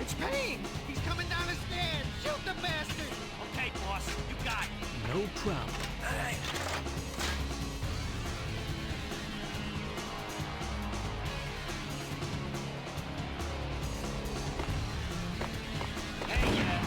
It's Payne! He's coming down the stairs! Shoot the bastard! Okay, boss, you got it. No problem. Hey, yeah.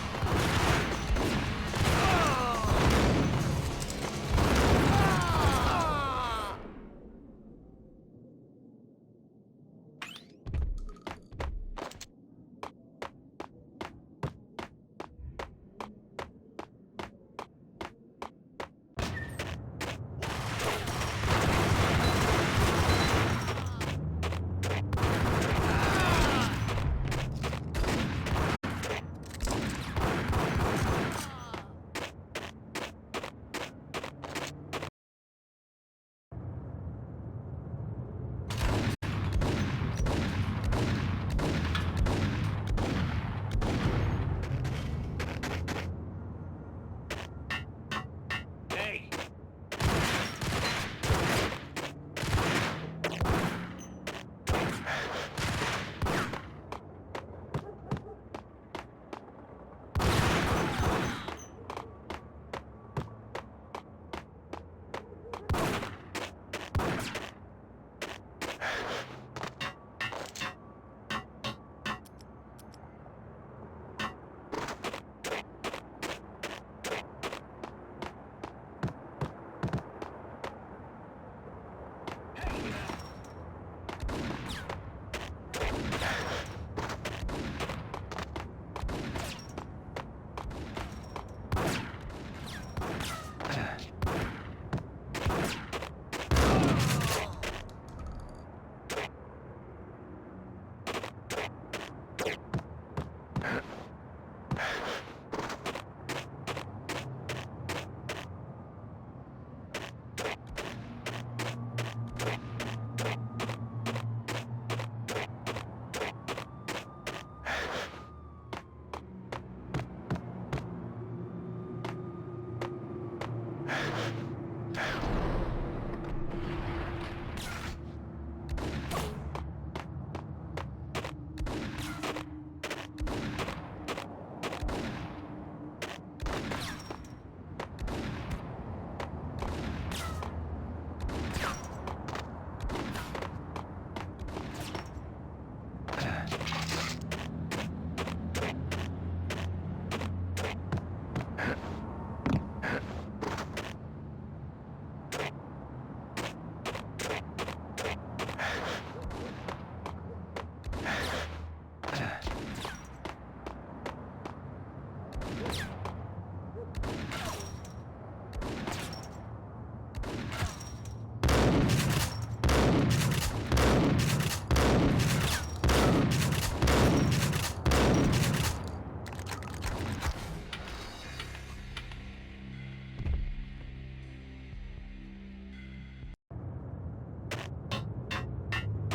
Hey.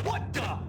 What the?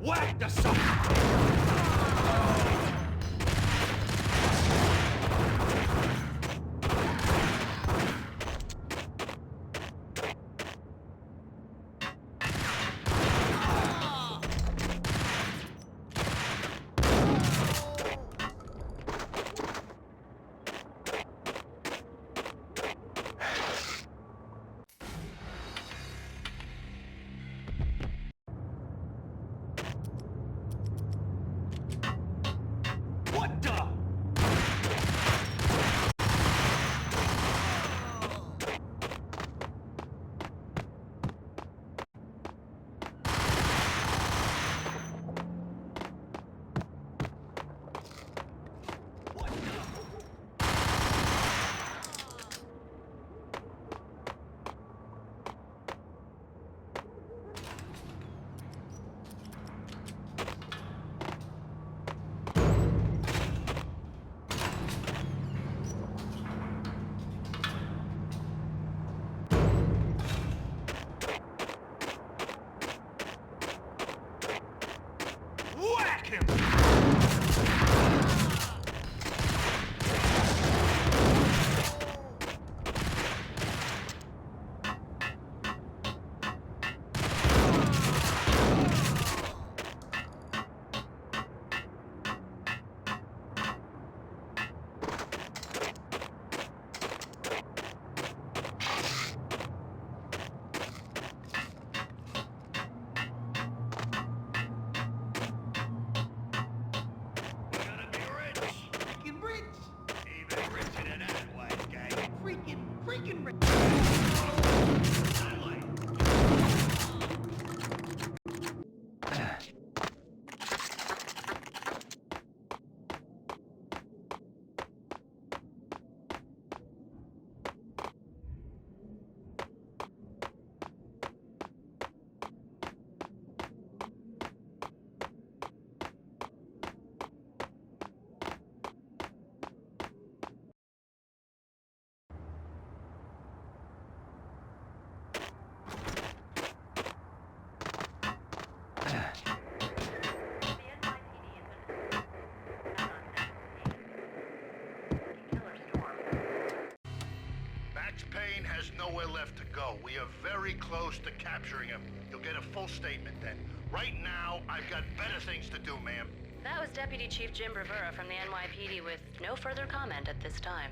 Whack the sucker! What the? Whack him! We're gonna be rich! Freaking rich! Even richer than that white guy. Freaking rich! Silent! Max Payne has nowhere left to go. We are very close to capturing him. You'll get a full statement then. Right now, I've got better things to do, ma'am. That was Deputy Chief Jim Rivera from the NYPD with no further comment at this time.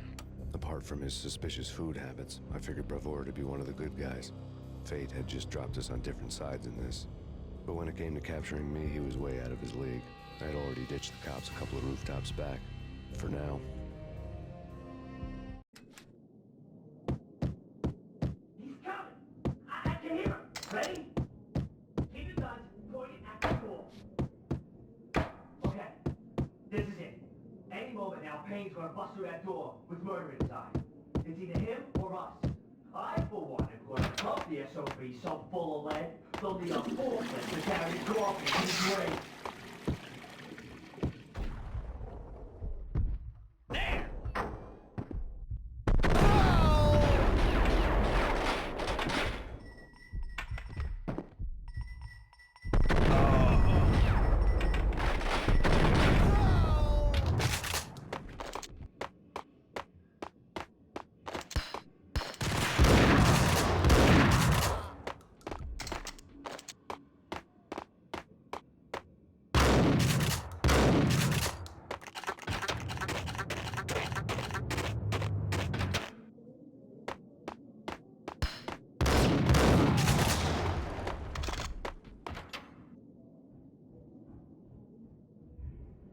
Apart from his suspicious food habits, I figured Bravura to be one of the good guys. Fate had just dropped us on different sides in this. But when it came to capturing me, he was way out of his league. I had already ditched the cops a couple of rooftops back. For now. He's coming! I can hear him! Ready? Keep your guns pointed at the door. Okay, this is it. Any moment now, Payne's gonna bust through that door with murder inside. It's either him or us. I, for one, am going to pump the SOB so full of lead, they'll need a forklift to carry the coffin to his grave. There!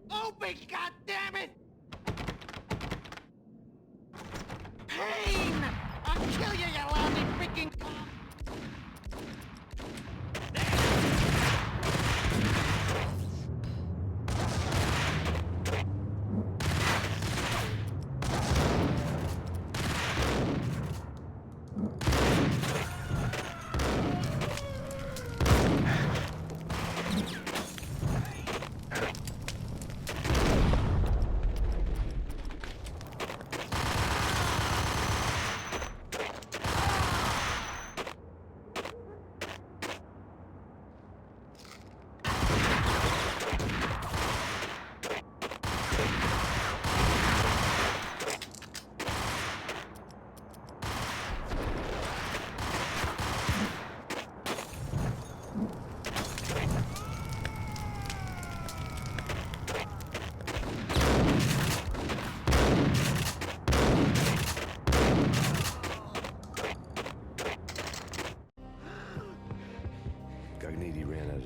Open, goddammit! Payne! I'll kill you, you lousy freaking cop!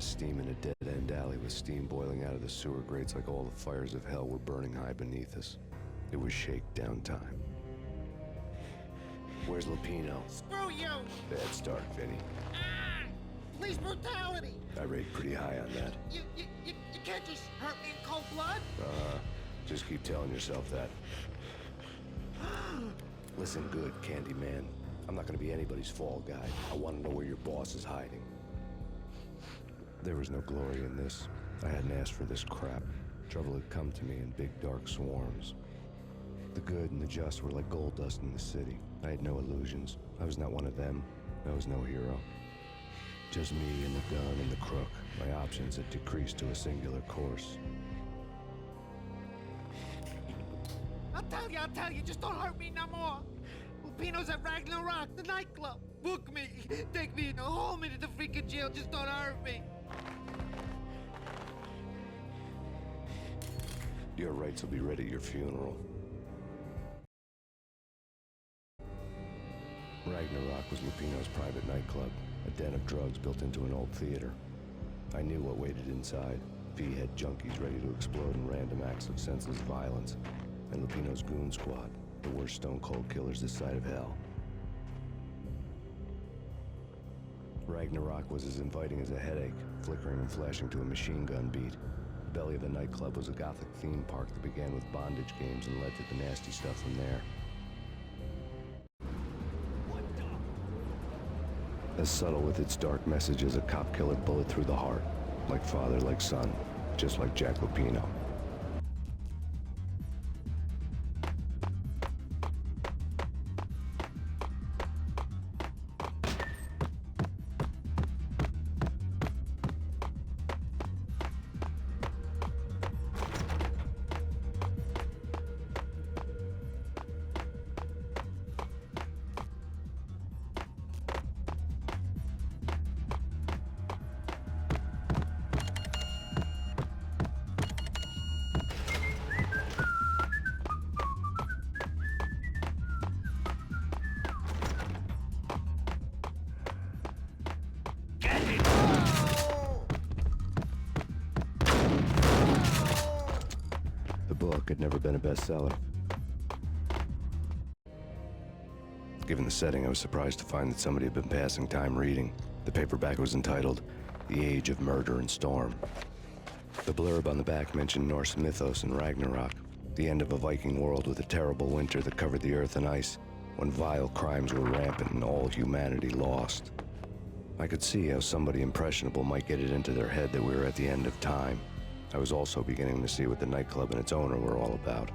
of steam in a dead-end alley with steam boiling out of the sewer grates like all the fires of hell were burning high beneath us. It was shakedown time. Where's Lupino? Screw you! Bad start, Vinny. Ah! Police brutality! I rate pretty high on that. You can't just hurt me in cold blood? Just keep telling yourself that. Listen good, Candyman. I'm not gonna be anybody's fall guy. I want to know where your boss is hiding. There was no glory in this. I hadn't asked for this crap. Trouble had come to me in big dark swarms. The good and the just were like gold dust in the city. I had no illusions. I was not one of them. I was no hero. Just me and the gun and the crook. My options had decreased to a singular course. I'll tell you, just don't hurt me no more. Lupino's at Ragnarok, the nightclub. Book me, take me, haul me to the freaking jail, just don't hurt me. Your rights will be ready at your funeral. Ragnarok was Lupino's private nightclub, a den of drugs built into an old theater. I knew what waited inside. V-head junkies ready to explode in random acts of senseless violence. And Lupino's goon squad, the worst stone-cold killers this side of hell. Ragnarok was as inviting as a headache, flickering and flashing to a machine gun beat. The belly of the nightclub was a gothic theme park that began with bondage games and led to the nasty stuff from there. As subtle with its dark message as a cop killer bullet through the heart. Like father, like son, just like Jack Lupino. The book had never been a bestseller. Given the setting, I was surprised to find that somebody had been passing time reading. The paperback was entitled, The Age of Murder and Storm. The blurb on the back mentioned Norse mythos and Ragnarok, the end of a Viking world with a terrible winter that covered the earth in ice, when vile crimes were rampant and all humanity lost. I could see how somebody impressionable might get it into their head that we were at the end of time. I was also beginning to see what the nightclub and its owner were all about.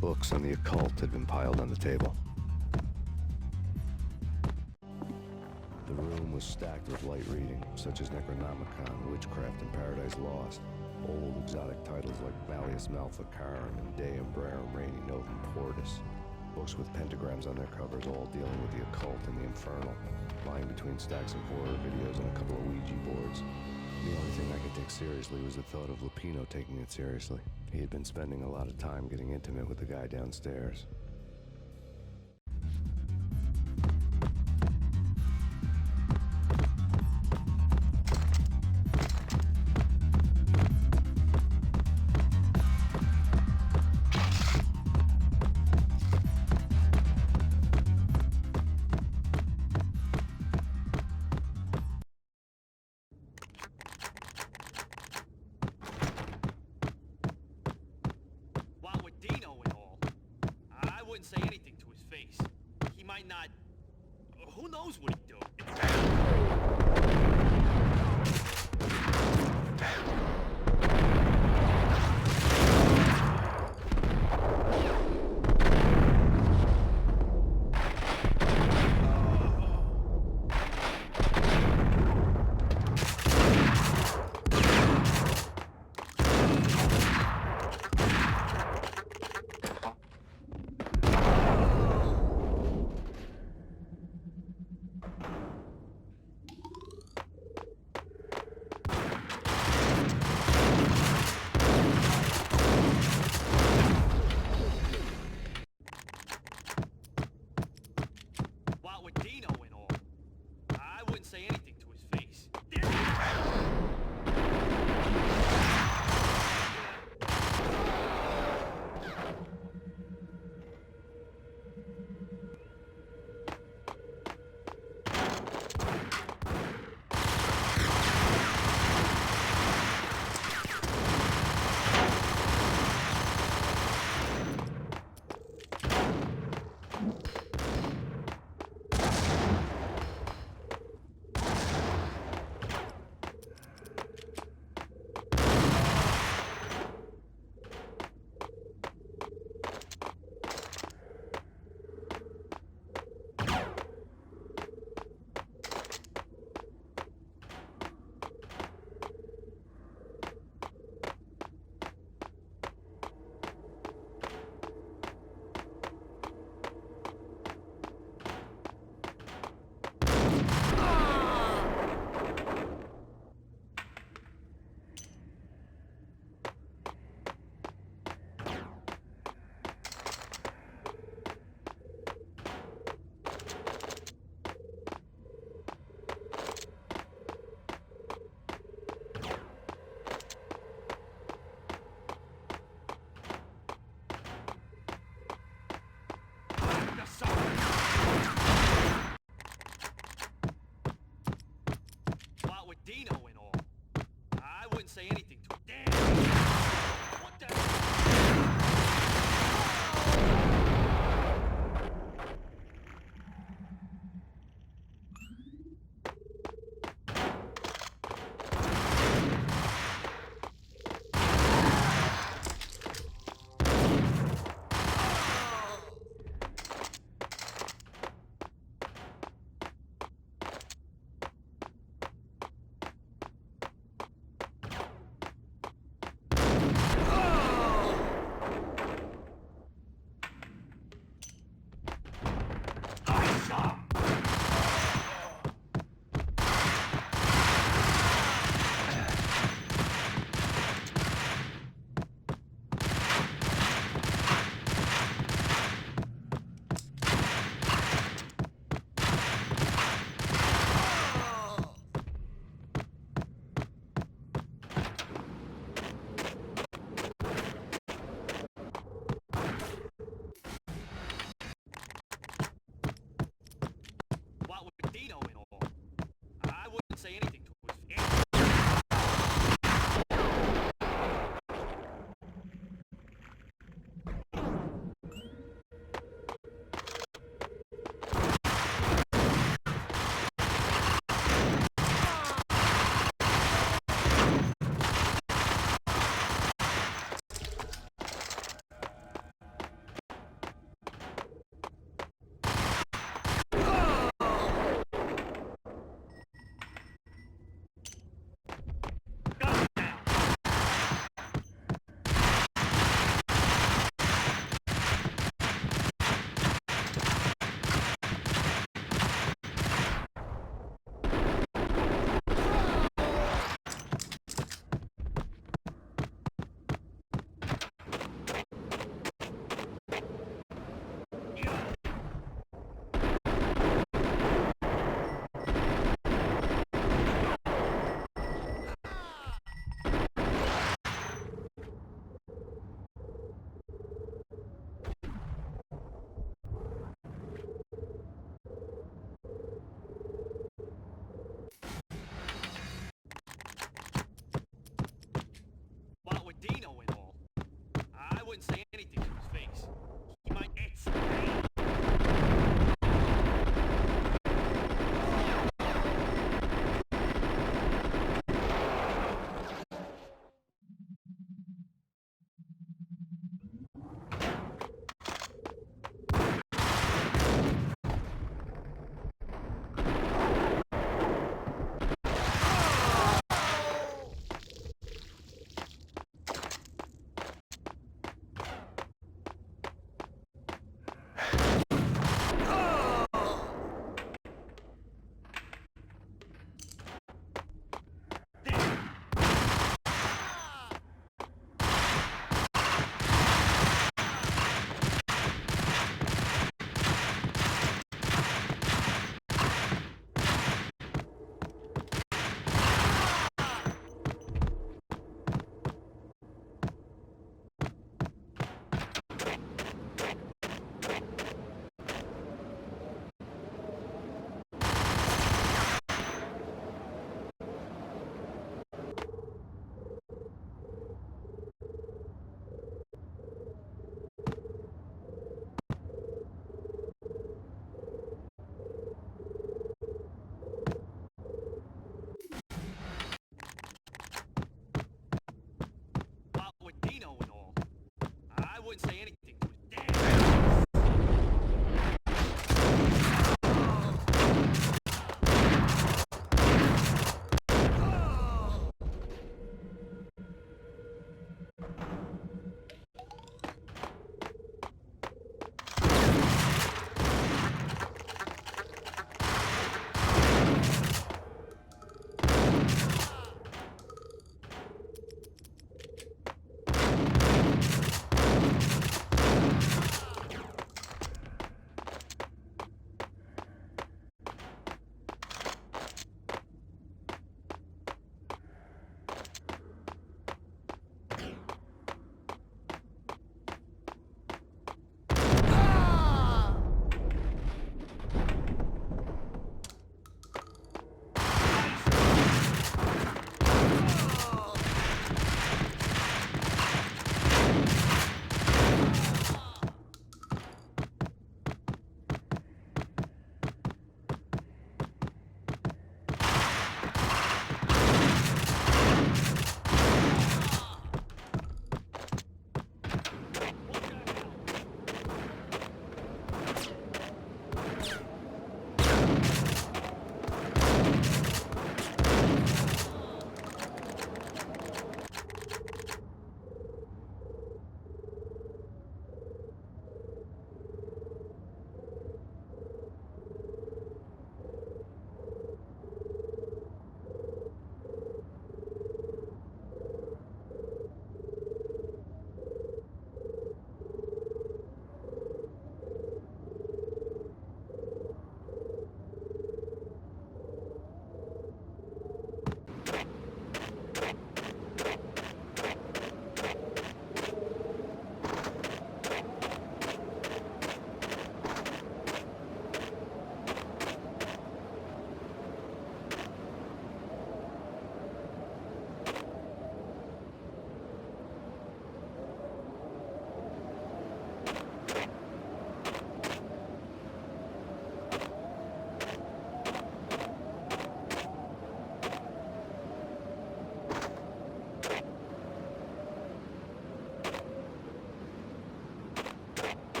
Books on the occult had been piled on the table. The room room was stacked with light reading, such as Necronomicon, Witchcraft, and Paradise Lost. Old exotic titles like Malleus Maleficarum and De Umbrarum Reini Novum Portus. Books with pentagrams on their covers, all dealing with the occult and the infernal. Lying between stacks of horror videos and a couple of Ouija boards. The only thing I could take seriously was the thought of Lupino taking it seriously. He had been spending a lot of time getting intimate with the guy downstairs. While with Dino and all, I wouldn't say anything to his face. He might not... Who knows what he'd do? While with Dino and all, I wouldn't say anything to his face.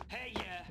Hey, yeah.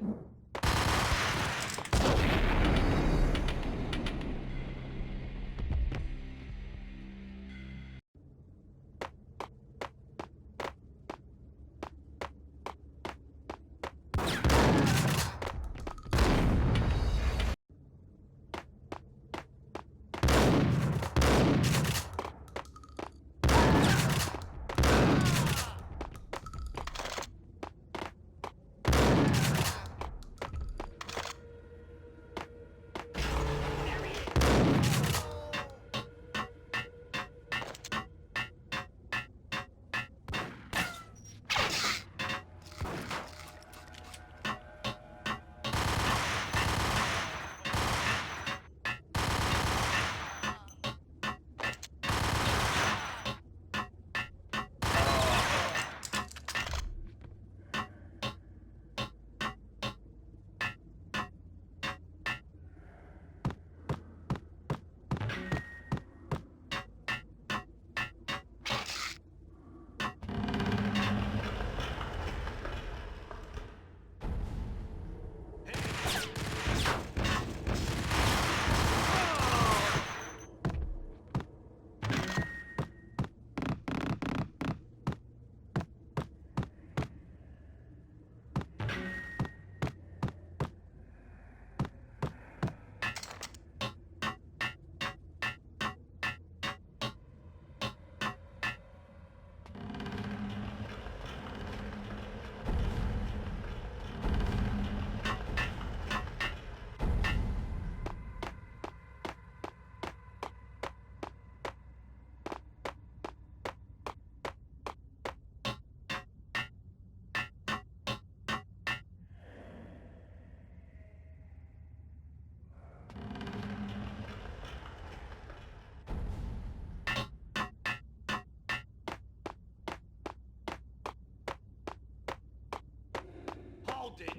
Hold it.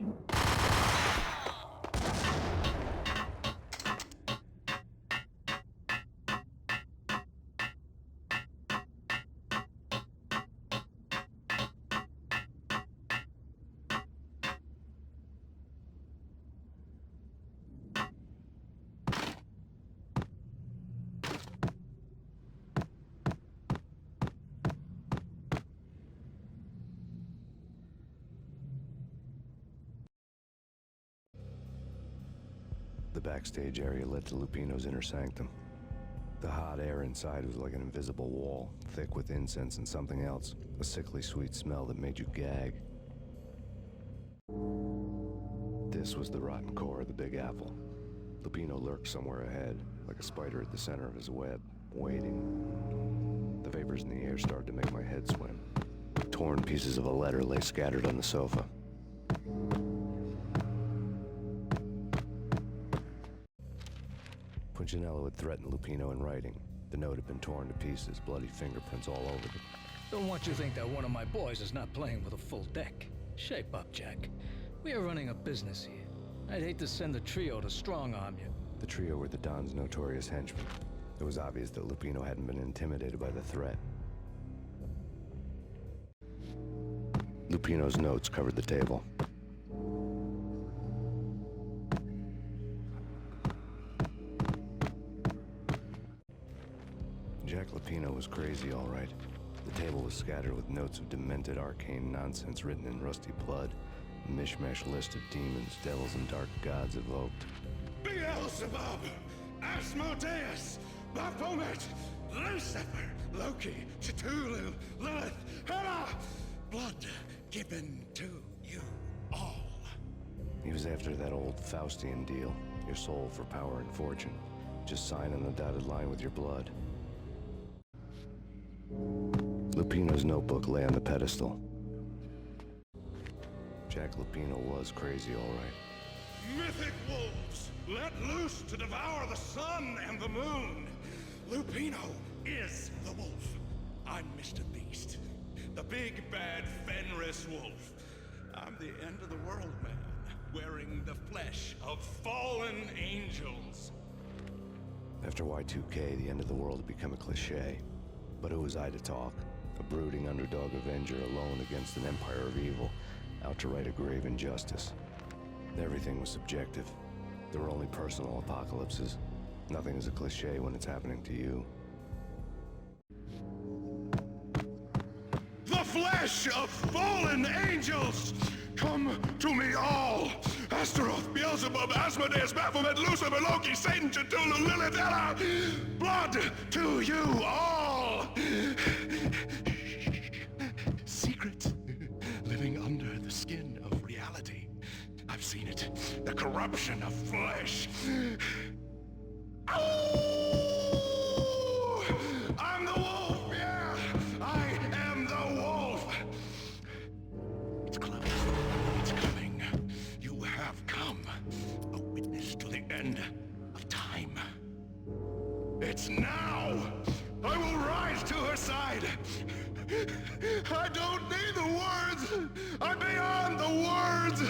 The backstage area led to Lupino's inner sanctum. The hot air inside was like an invisible wall, thick with incense and something else, a sickly sweet smell that made you gag. This was the rotten core of the Big Apple. Lupino lurked somewhere ahead, like a spider at the center of his web, waiting. The vapors in the air started to make my head swim. Torn pieces of a letter lay scattered on the sofa. Punchinello had threatened Lupino in writing. The note had been torn to pieces, bloody fingerprints all over it. Don't want you to think that one of my boys is not playing with a full deck. Shape up, Jack. We are running a business here. I'd hate to send the trio to strong-arm you. The trio were the Don's notorious henchmen. It was obvious that Lupino hadn't been intimidated by the threat. Lupino's notes covered the table. Jack Lupino was crazy, all right. The table was scattered with notes of demented arcane nonsense written in rusty blood. A mishmash list of demons, devils, and dark gods evoked. Beelzebub, Asmodeus, Baphomet, Lucifer, Loki, Cthulhu, Lilith, Hela, blood given to you all. He was after that old Faustian deal, your soul for power and fortune. Just sign on the dotted line with your blood. Lupino's notebook lay on the pedestal. Jack Lupino was crazy, all right. Mythic wolves, let loose to devour the sun and the moon. Lupino is the wolf. I'm Mr. Beast, the big bad Fenris wolf. I'm the end of the world man, wearing the flesh of fallen angels. After Y2K, the end of the world had become a cliche. But who was I to talk? A brooding underdog avenger alone against an empire of evil, out to right a grave injustice. Everything was subjective. There were only personal apocalypses. Nothing is a cliche when it's happening to you. The flesh of fallen angels! Come to me all! Astaroth, Beelzebub, Asmodeus, Baphomet, Lucifer, Loki, Satan, Cthulhu, Lilith, Ella! Blood to you all! Secret, living under the skin of reality. I've seen it. The corruption of flesh. Oh! I'm the wolf, yeah! I am the wolf! It's close. It's coming. You have come. A witness to the end of time. It's now! I will rise to her side! I don't need the words! I'm beyond the words!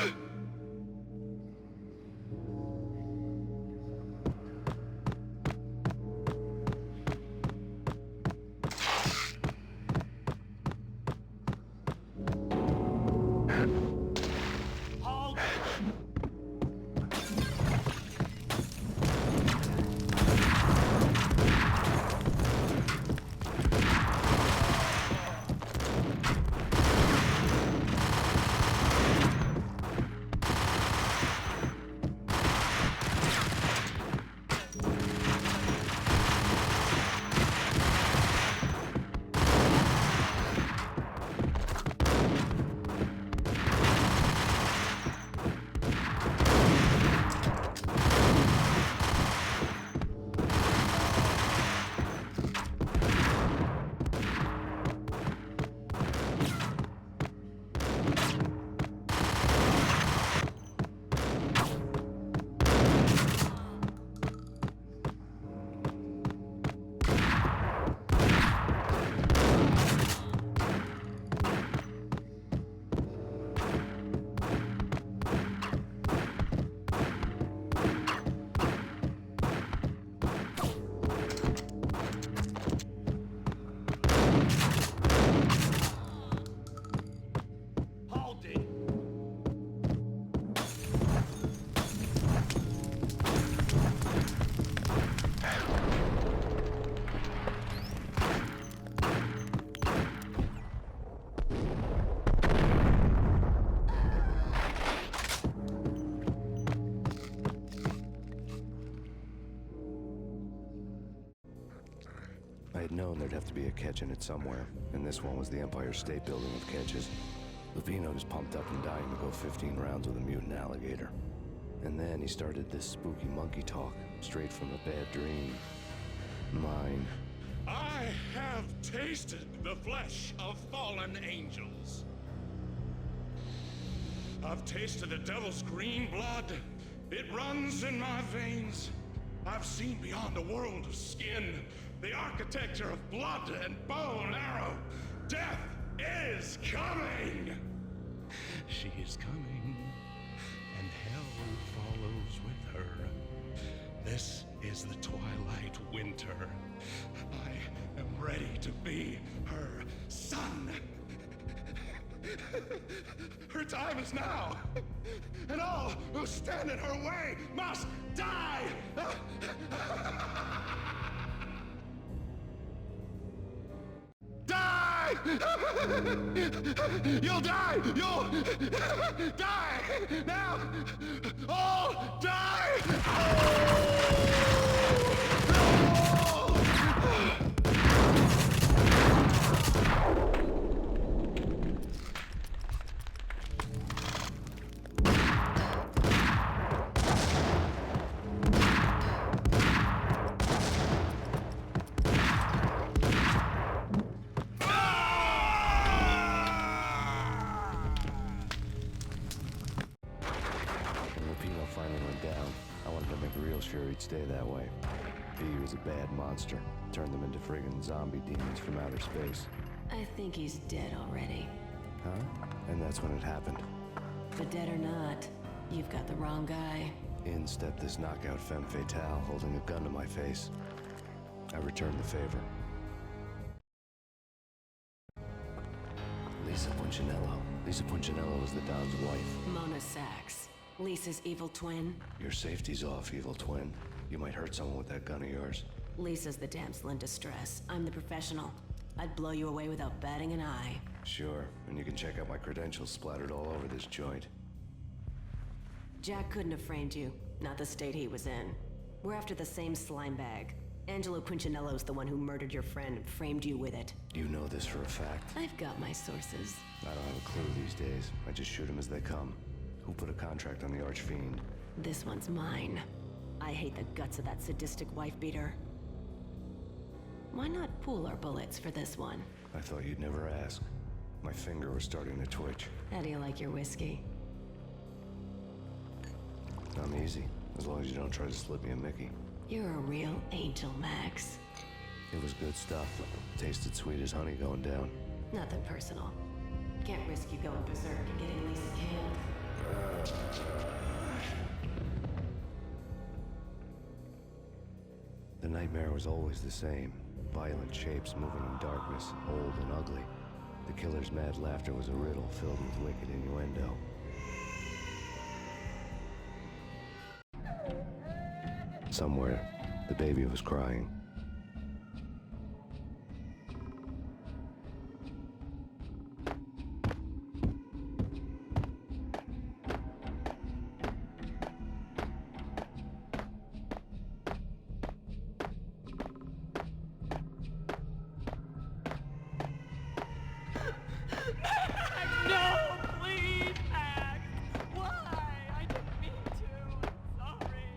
I had known there'd have to be a catch in it somewhere, and this one was the Empire State Building of catches. Lupino was pumped up and dying to go 15 rounds with a mutant alligator. And then he started this spooky monkey talk, straight from a bad dream. Mine. I have tasted the flesh of fallen angels. I've tasted the devil's green blood. It runs in my veins. I've seen beyond a world of skin, the architecture of blood and bow and arrow. Death is coming! She is coming, and hell follows with her. This is the twilight winter. I am ready to be her son. Her time is now, and all who stand in her way must die! Die! You'll die! You'll die! Now! All die! When Lupino finally went down, I wanted to make real sure he'd stay that way. P was a bad monster. Turned them into friggin' zombie demons from outer space. I think he's dead already. Huh? And that's when it happened. But dead or not, you've got the wrong guy. In stepped this knockout femme fatale holding a gun to my face. I returned the favor. Lisa Punchinello. Lisa Punchinello was the Don's wife. Mona Sachs. Lisa's evil twin. Your safety's off, evil twin. You might hurt someone with that gun of yours. Lisa's the damsel in distress. I'm the professional. I'd blow you away without batting an eye. Sure, and you can check out my credentials splattered all over this joint. Jack couldn't have framed you. Not the state he was in. We're after the same slime bag. Angelo Punchinello's the one who murdered your friend and framed you with it. You know this for a fact. I've got my sources. I don't have a clue these days. I just shoot them as they come. Who put a contract on the Archfiend? This one's mine. I hate the guts of that sadistic wife-beater. Why not pool our bullets for this one? I thought you'd never ask. My finger was starting to twitch. How do you like your whiskey? I'm easy, as long as you don't try to slip me a Mickey. You're a real angel, Max. It was good stuff. Tasted sweet as honey going down. Nothing personal. Can't risk you going berserk and getting Lisa killed. The nightmare was always the same. Violent shapes moving in darkness, old and ugly. The killer's mad laughter was a riddle filled with wicked innuendo. Somewhere, the baby was crying. No, please, Max! Why? I didn't mean to. I'm sorry.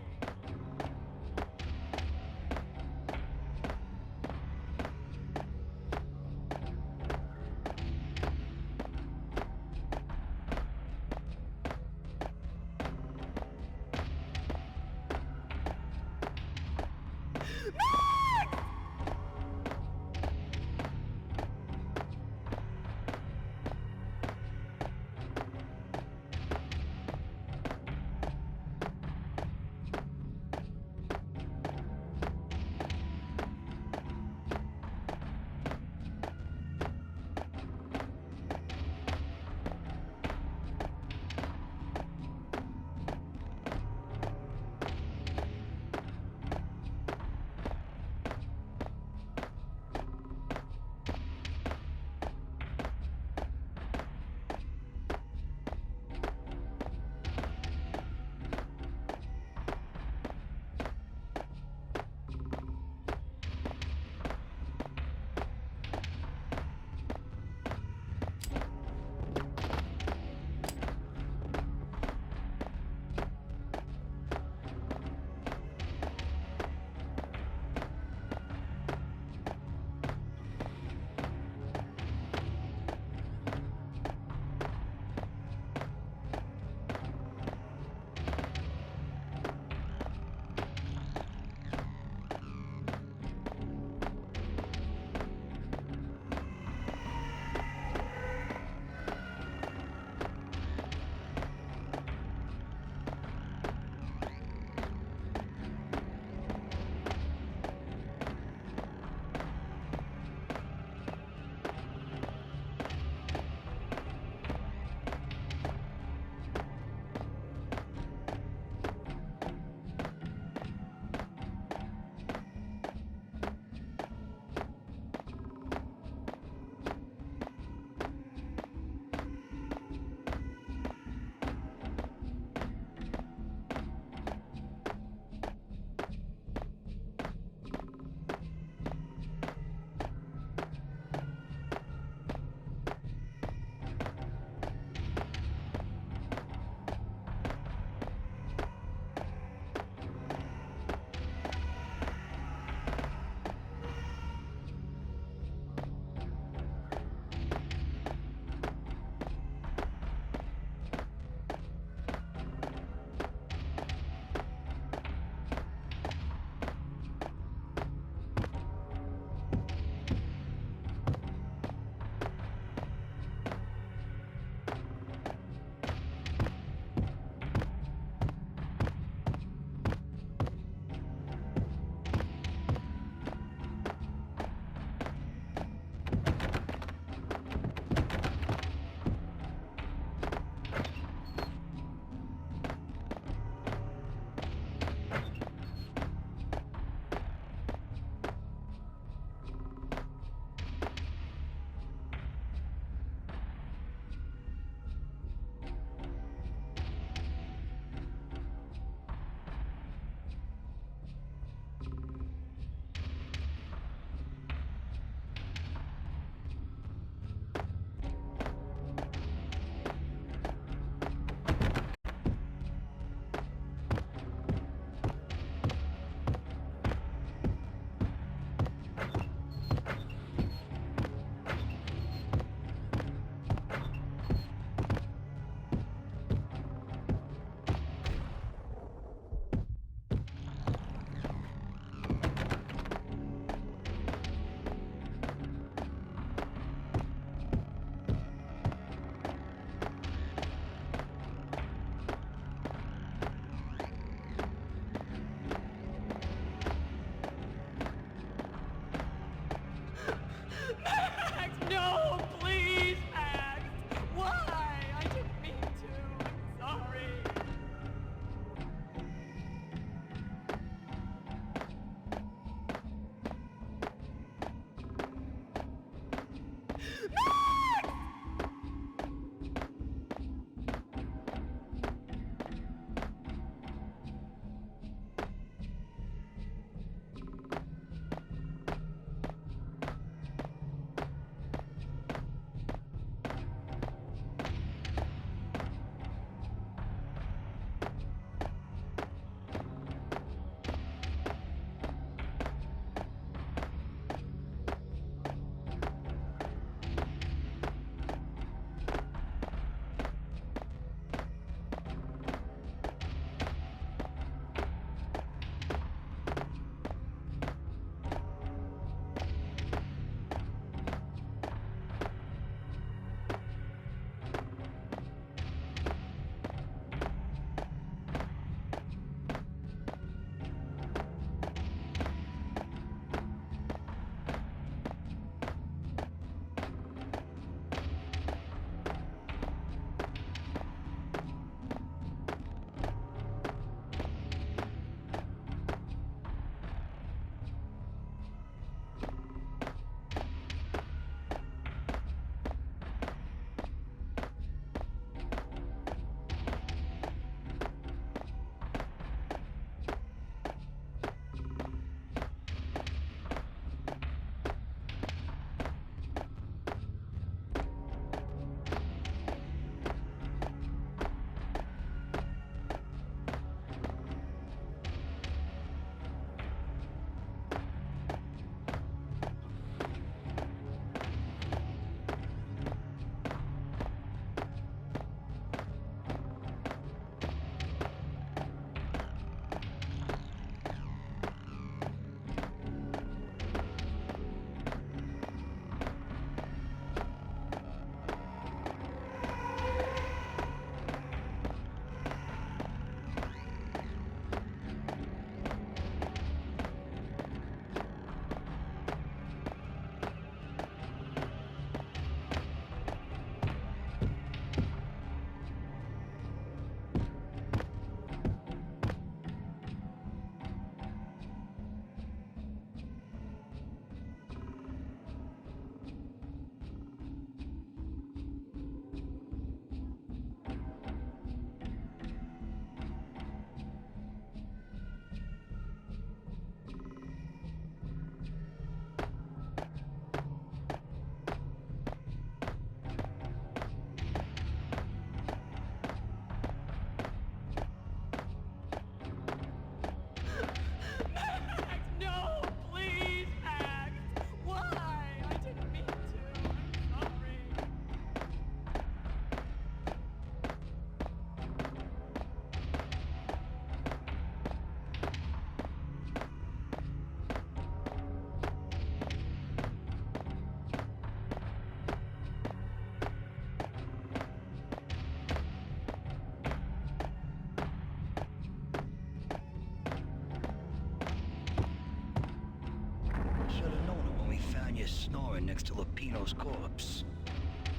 snoring next to Lupino's corpse.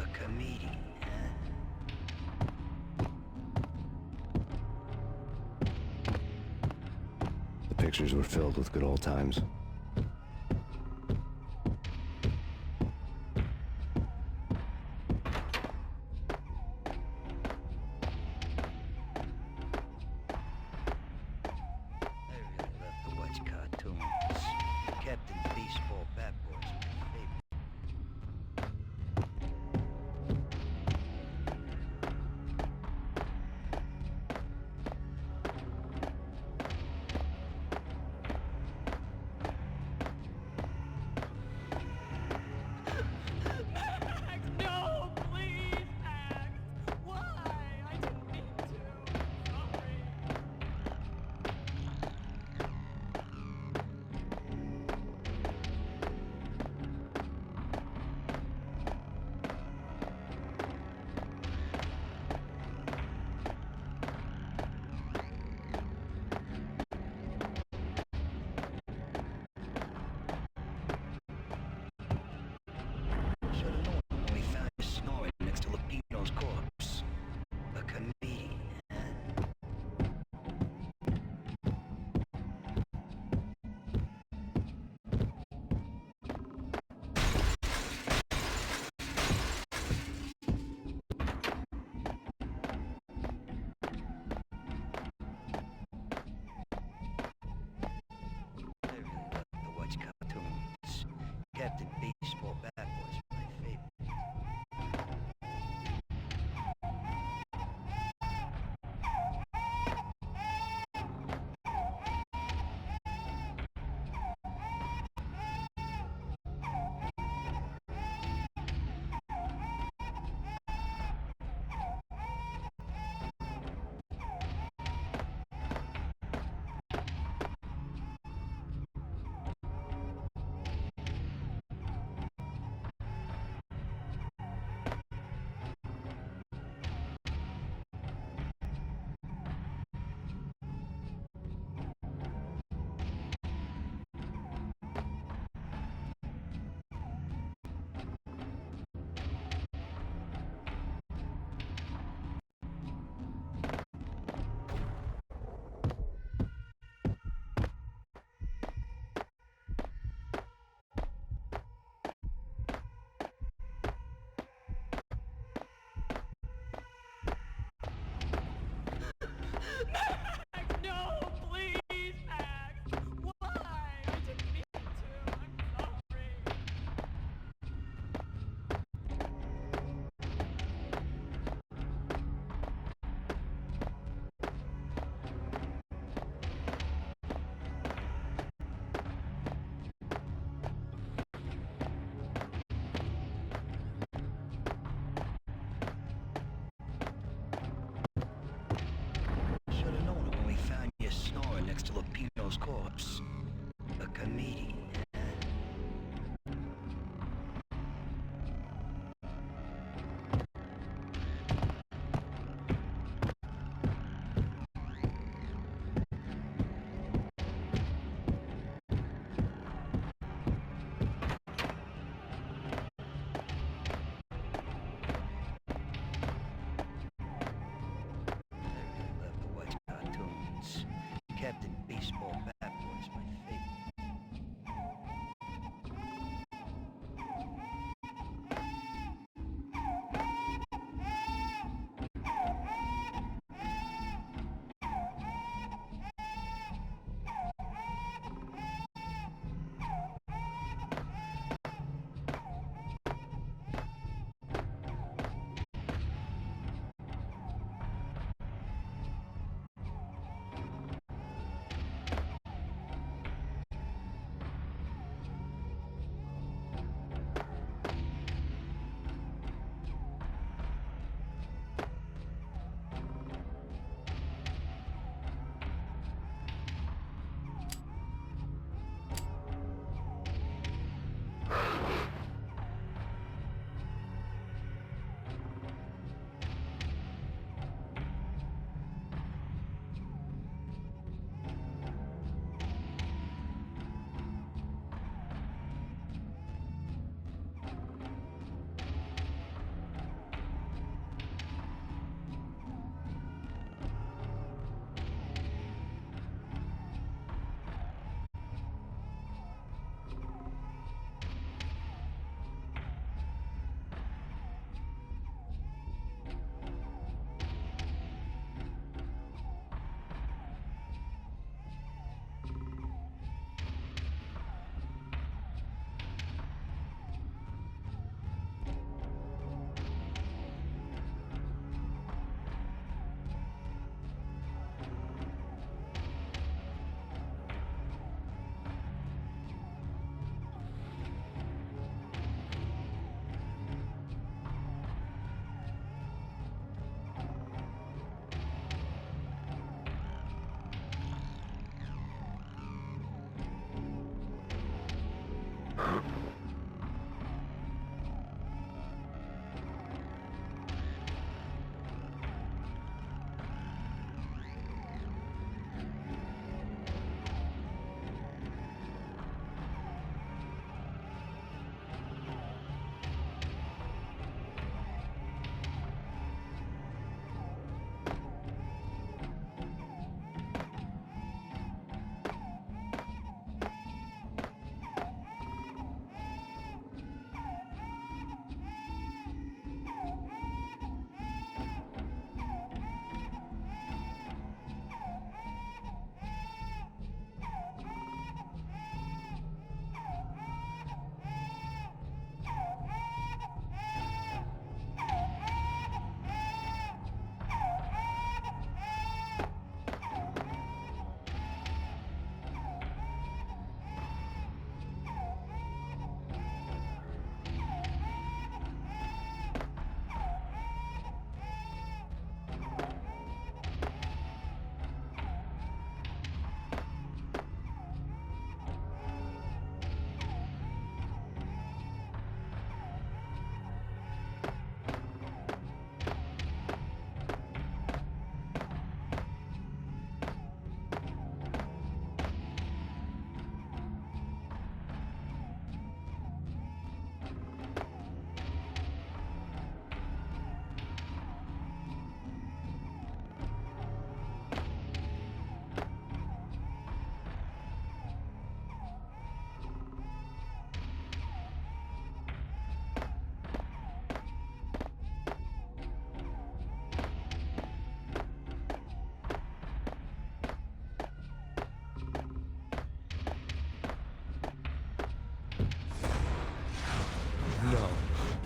A comedian, huh? The pictures were filled with good old times. No, please, Max. Why? I didn't mean to. Sorry. Should've known when we found you snoring next to Lupino's corpse. A comedian, huh? I really love to watch cartoons. Captain Baseball Bat Boy's my favorite. Max, no, please, Max. Why? I didn't mean to. I'm sorry. Should've known it when we found you snoring next to Lupino's corpse. A comedian, huh? I really love to watch cartoons. Captain Baseball Bat Boy's my favorite.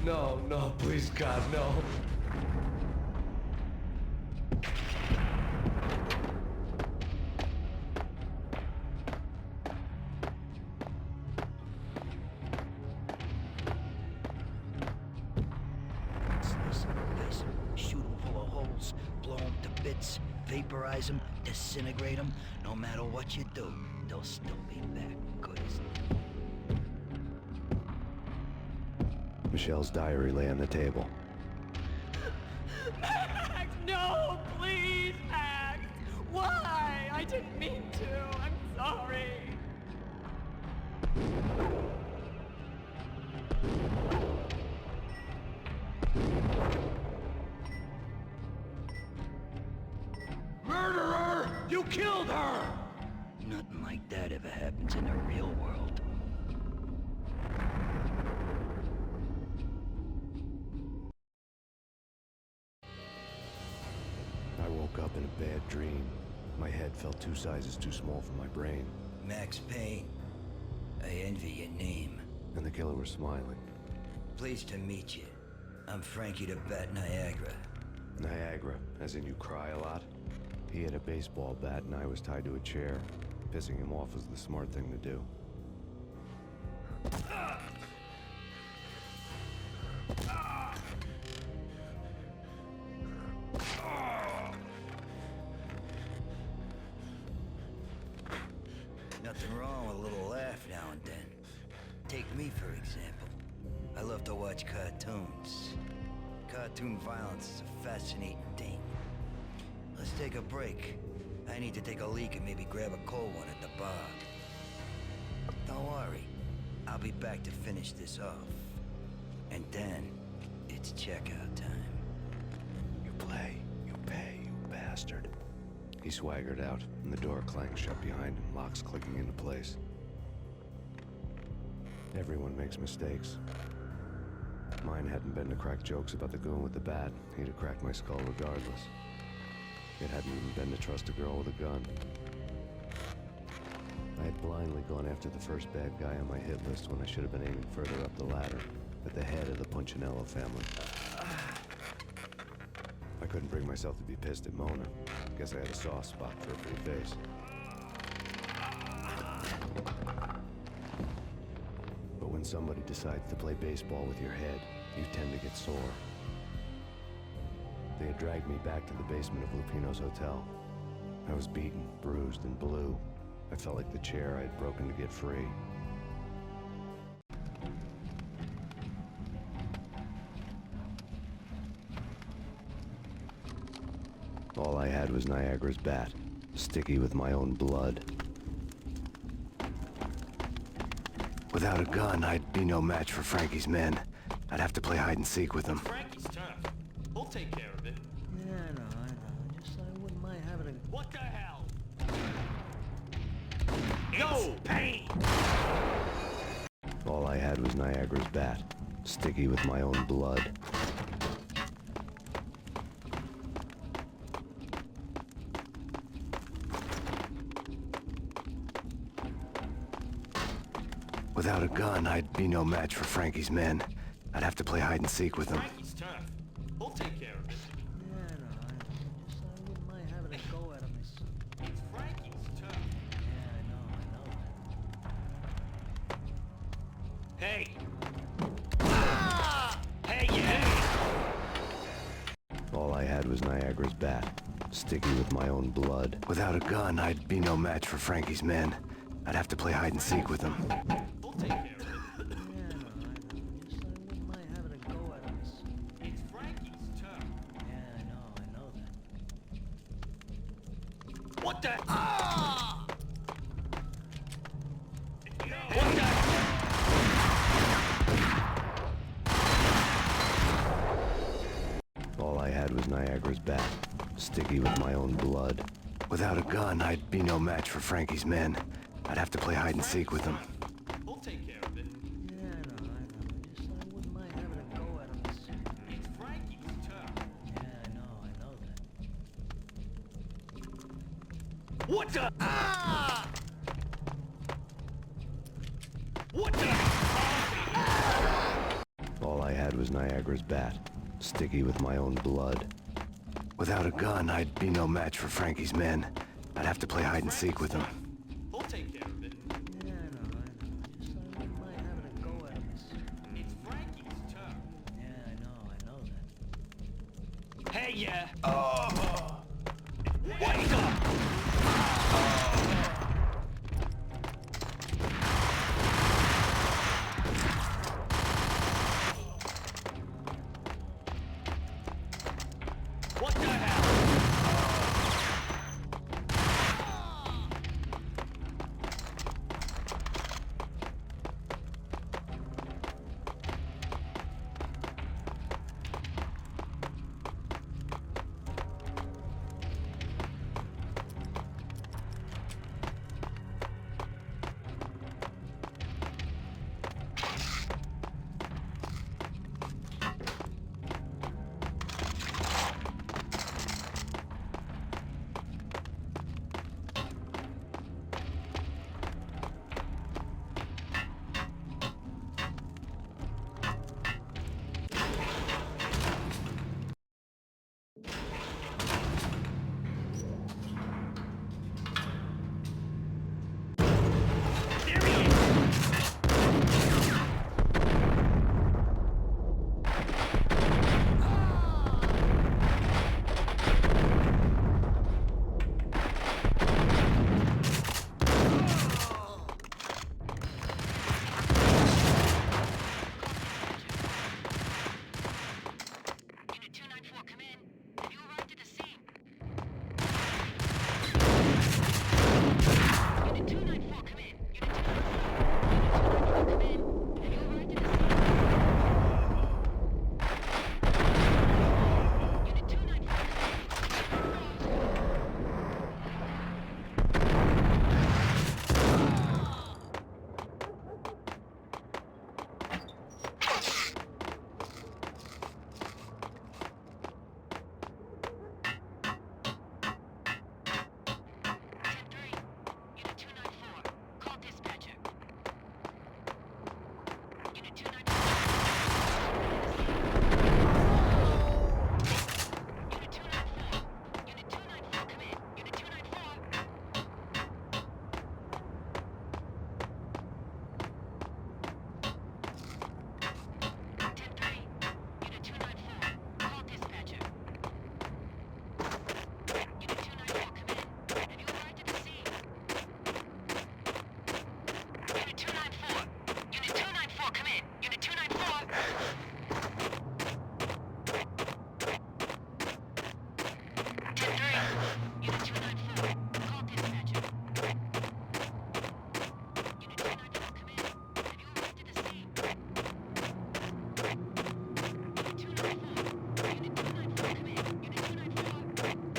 No, no, please, God, no. Slice 'em, dice 'em, shoot 'em full of holes, blow 'em to bits, vaporize 'em, disintegrate 'em. No matter what you do, they'll still be back good as new. Michelle's diary lay on the table. Max, no, please, Max. Why? I didn't mean to. I'm sorry. Murderer! You killed her! Nothing like that ever happens in the real world. I woke up in a bad dream. My head felt 2 sizes too small for my brain, Max Payne. I envy your name. and the killer was smiling. Pleased to meet you. I'm Frankie the Bat Niagara. Niagara, as in you cry a lot? He had a baseball bat and I was tied to a chair. Pissing him off was the smart thing to do. Nothing wrong with a little laugh now and then. Take me, for example. I love to watch cartoons. Cartoon violence is a fascinating thing. Let's take a break. I need to take a leak and maybe grab a cold one at the bar. Don't worry. I'll be back to finish this off. And then, it's checkout time. You play, you pay, you bastard. He swaggered out, and the door clanged shut behind him, locks clicking into place. Everyone makes mistakes. Mine hadn't been to crack jokes about the goon with the bat. He'd have cracked my skull regardless. It hadn't even been to trust a girl with a gun. I had blindly gone after the first bad guy on my hit list when I should have been aiming further up the ladder, at the head of the Punchinello family. I couldn't bring myself to be pissed at Mona. Guess I had a soft spot for a pretty face. But when somebody decides to play baseball with your head, you tend to get sore. They had dragged me back to the basement of Lupino's hotel. I was beaten, bruised, and blue. I felt like the chair I had broken to get free. All I had was Niagara's bat, sticky with my own blood. Without a gun, I'd be no match for Frankie's men. I'd have to play hide and seek with them. Frankie's tough. He'll take care of it. Yeah, I know. Just I wouldn't mind having a... What the hell? No, Payne! All I had was Niagara's bat, sticky with my own blood. Without a gun, I'd be no match for Frankie's men. I'd have to play hide and seek with them. Frankie's tough. He'll take care of it. Yeah, I know. Just I wouldn't mind having a go at him. Frankie's tough. Yeah, I know. Hey! Hey, yeah! All I had was Niagara's bat, sticky with my own blood. Without a gun, I'd be no match for Frankie's men. I'd have to play hide and seek with them. We'll take care of it. Yeah, I know. Just I wouldn't mind having a go at him. It's Frankie's tough. Yeah, I know that. What the? What the? All I had was Niagara's bat, sticky with my own blood. Without a gun, I'd be no match for Frankie's men. I'd have to play hide and seek with them. We'll take care of it. Yeah, I know. Just I wouldn't mind having a go at him. It's Frankie's tough. Yeah, I know that. What the? What the? All I had was as Niagara's bat, sticky with my own blood. Without a gun, I'd be no match for Frankie's men. I'd have to play hide and seek with them. We'll take care of it. Yeah, I know. Just thought we might having a go at us. It's Frankie's turn. Yeah, I know that. Hey, yeah. Wake up! What the hell?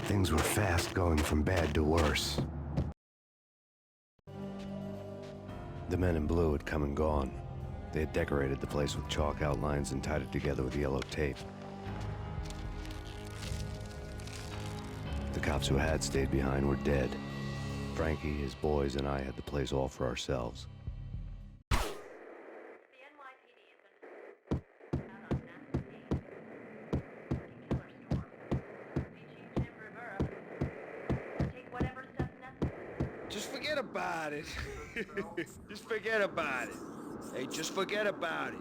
Things were fast going from bad to worse. The men in blue had come and gone. They had decorated the place with chalk outlines and tied it together with yellow tape. The cops who had stayed behind were dead. Frankie, his boys, and I had the place all for ourselves. Just forget about it. Just forget about it. Hey, just forget about it.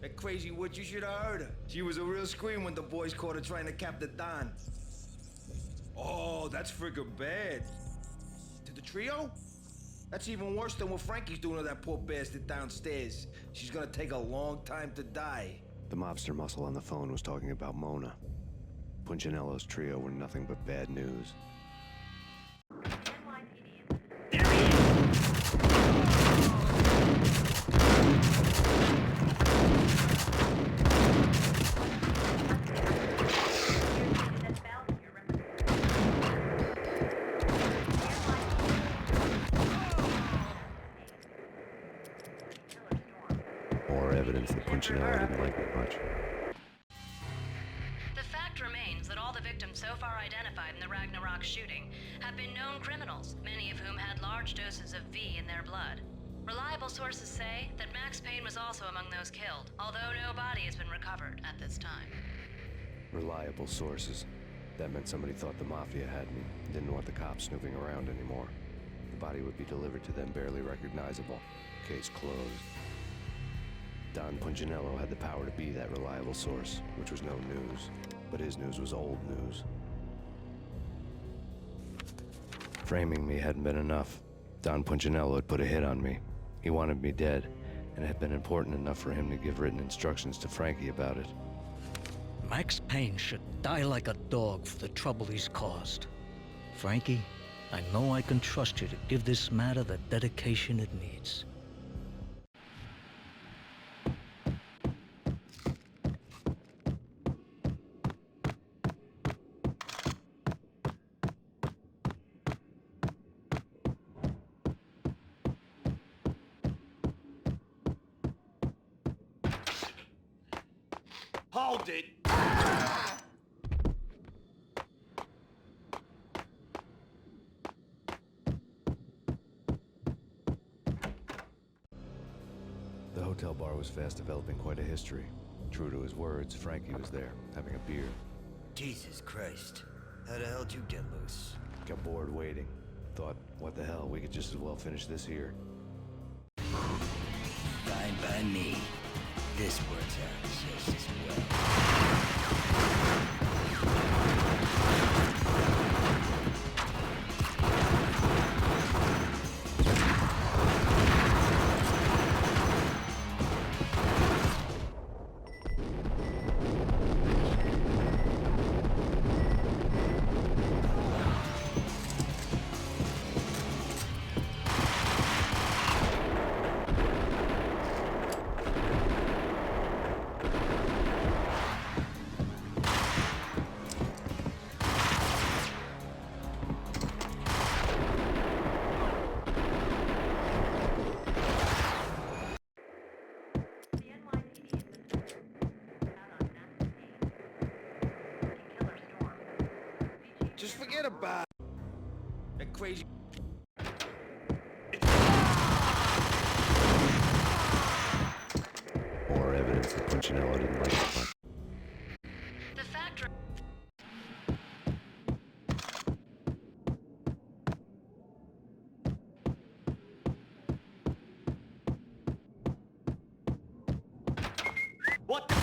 That crazy witch, you should have heard her. She was a real scream when the boys caught her trying to cap the Don. Oh, that's friggin' bad. To the trio? That's even worse than what Frankie's doing to that poor bastard downstairs. She's gonna take a long time to die. The mobster muscle on the phone was talking about Mona. Punchinello's trio were nothing but bad news. More evidence that Punchinello didn't like it much. The fact remains that all the victims so far identified in the Ragnarok shooting have been known criminals, many of whom had large doses of V in their blood. Reliable sources say that Max Payne was also among those killed, although no body has been recovered at this time. Reliable sources. That meant somebody thought the Mafia had me, didn't want the cops snooping around anymore. The body would be delivered to them barely recognizable. Case closed. Don Punchinello had the power to be that reliable source, which was no news. But his news was old news. Framing me hadn't been enough. Don Punchinello had put a hit on me. He wanted me dead, and it had been important enough for him to give written instructions to Frankie about it. Max Payne should die like a dog for the trouble he's caused. Frankie, I know I can trust you to give this matter the dedication it needs. Hold it! The hotel bar was fast developing quite a history. True to his words, Frankie was there, having a beer. Jesus Christ. How the hell did you get loose? Got bored waiting. Thought, what the hell, we could just as well finish this here. Fine by me. This works out just as well. Just forget about that crazy. More evidence that Punchinello didn't like it much. The fact What the?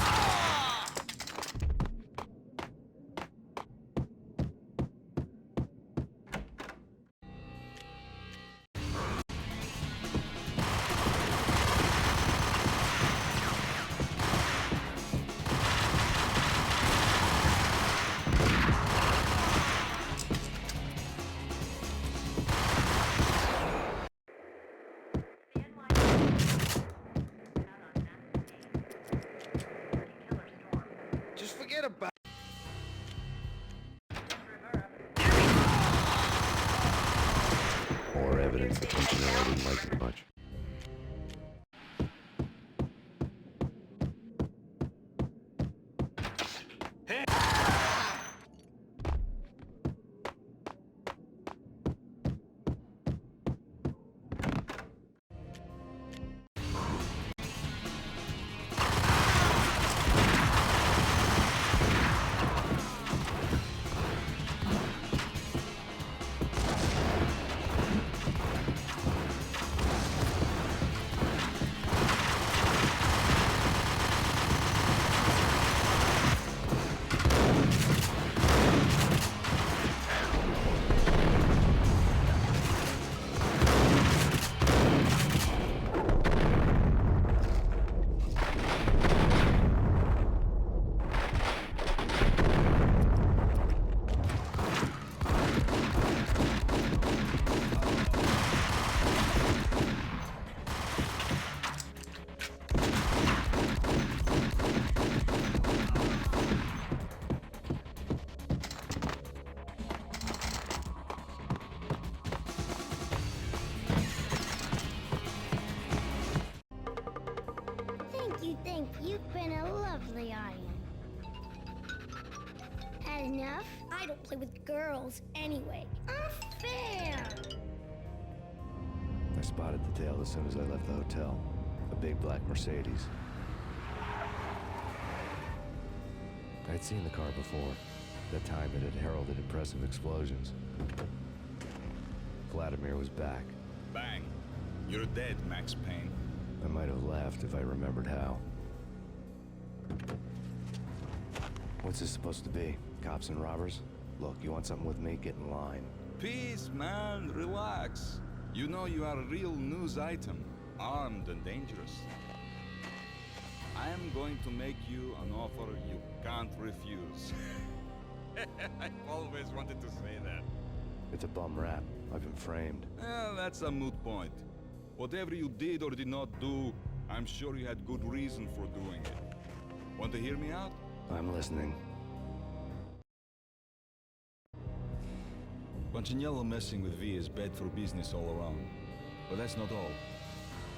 Just forget about. More evidence that Punchinello didn't like it much. Thank you. You've been a lovely iron. Had enough? I don't play with girls anyway. Unfair! I spotted the tail as soon as I left the hotel. A big black Mercedes. I'd seen the car before. That time it had heralded impressive explosions. Vladimir was back. Bang. You're dead, Max Payne. I might have laughed if I remembered how. What's this supposed to be? Cops and robbers? Look, you want something with me? Get in line. Peace, man. Relax. You know you are a real news item. Armed and dangerous. I am going to make you an offer you can't refuse. I always wanted to say that. It's a bum rap. I've been framed. That's a moot point. Whatever you did or did not do, I'm sure you had good reason for doing it. Want to hear me out? I'm listening. Punchinello messing with V is bad for business all around. But that's not all.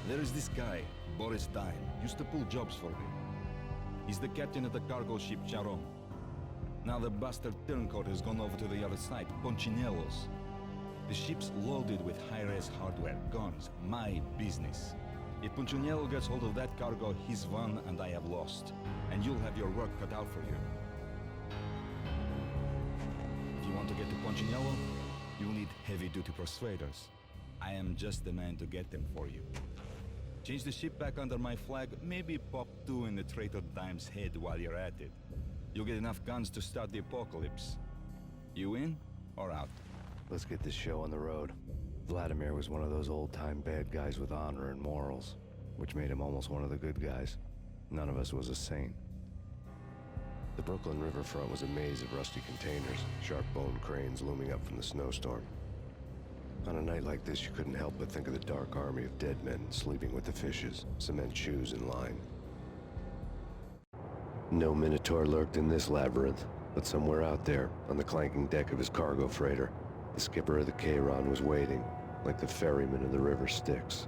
There is this guy, Boris Dime, used to pull jobs for me. He's the captain of the cargo ship Charon. Now the bastard turncoat has gone over to the other side, Punchinello's. The ship's loaded with high-res hardware, guns, my business. If Punchinello gets hold of that cargo, he's won and I have lost. And you'll have your work cut out for you. If you want to get to Punchinello, you'll need heavy-duty persuaders. I am just the man to get them for you. Change the ship back under my flag, maybe pop 2 in the traitor Dime's head while you're at it. You'll get enough guns to start the apocalypse. You in or out? Let's get this show on the road. Vladimir was one of those old-time bad guys with honor and morals, which made him almost one of the good guys. None of us was a saint. The Brooklyn riverfront was a maze of rusty containers, sharp bone cranes looming up from the snowstorm. On a night like this, you couldn't help but think of the dark army of dead men sleeping with the fishes, cement shoes in line. No Minotaur lurked in this labyrinth, but somewhere out there, on the clanking deck of his cargo freighter, the skipper of the Chiron was waiting, like the ferryman of the river Styx.